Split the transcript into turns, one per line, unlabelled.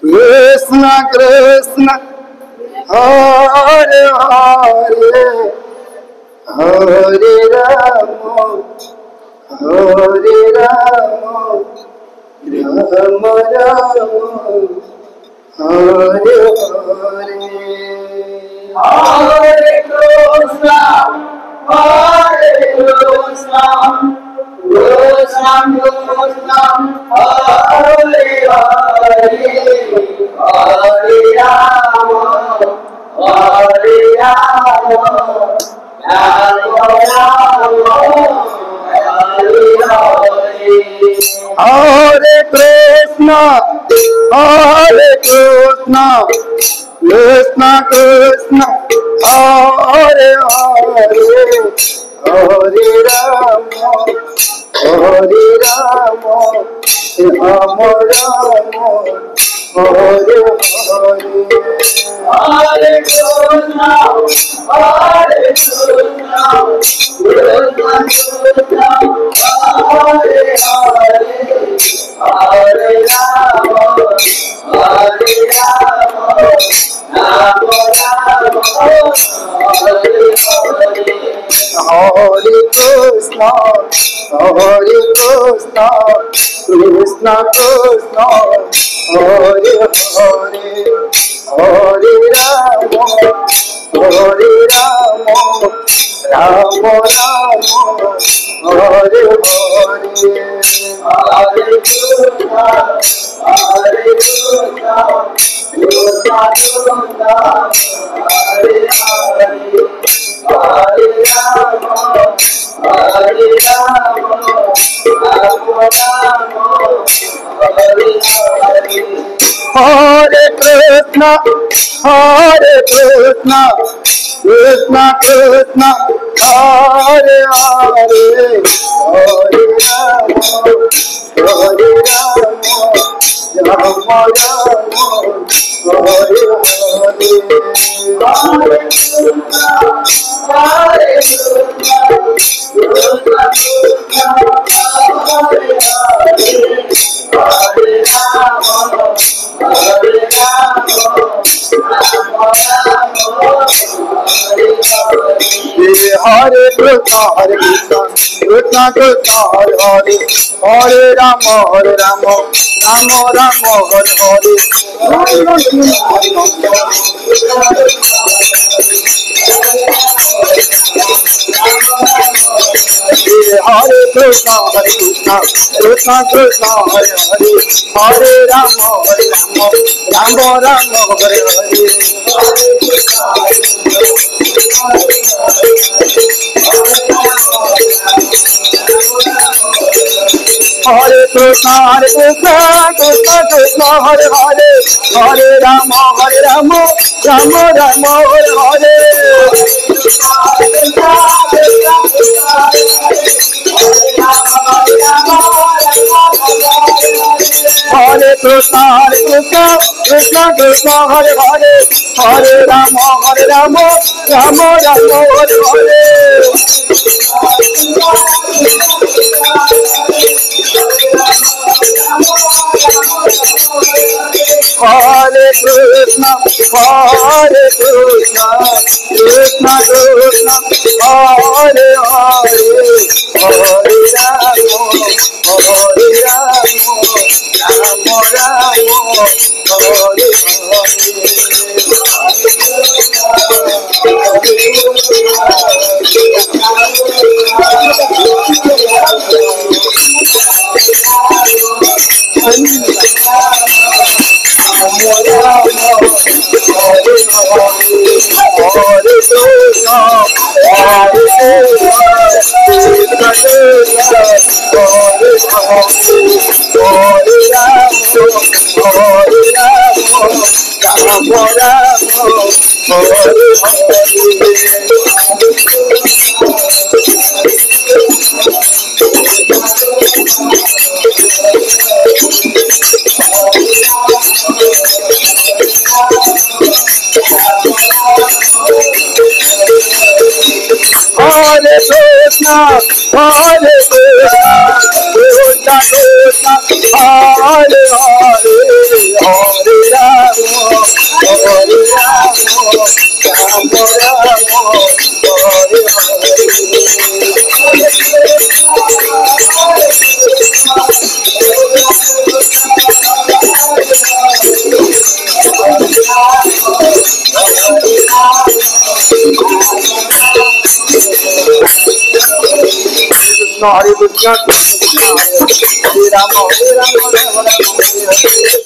Krishna Krishna Hare Hare Hare Rama Hare Rama Rama Rama Hare Hare Hare Krishna Hare Krishna Krishna Krishna Hare Hare Hare Rama Hare Rama Rama Rama Hare Hare Hare Krishna Hare Krishna Krishna Krishna Hare Hare Hare Rama Hare Rama Rama Rama Hare Hare Hare Krishna Hare Krishna Krishna Krishna Hare Hare Hare Rama Hare Rama Rama Rama Hare Hare Hare Krishna Hare Krishna Krishna Krishna Hare Hare Hare Rama Hare Rama Rama Rama Hare Hare Hare Krishna Hare Krishna Krishna Krishna Hare Hare Hare Rama Hare Rama Rama Rama Hare Hare Hare Krishna Hare Krishna Krishna Krishna Hare Hare Hare Rama Hare Rama Rama Rama Hare Hare Hare Krishna Hare Krishna Krishna Krishna Hare Hare Hare Rama Hare Rama Rama Rama Hare Hare Hare Krishna Krishna Krishna Hare Hare Hare Rama Rama Rama Hare Hare Hare Krishna Hare Krishna Krishna Krishna Hare Hare Hare Rama Rama Rama Hare Hare Hare Krishna Krishna Krishna Hare Hare Hare Rama Rama Rama Hare Hare Hare Krishna Krishna Krishna Hare Hare Hare Rama Rama Rama Hare Hare Hare Krishna Krishna Krishna Hare Hare Hare Rama Hare Rama Rama Rama Hare Hare Krishna, Krishna Hare Krishna, Hare Krishna, Krishna Krishna, Hare Rama, Hare Rama, Rama Rama, Hare Hare.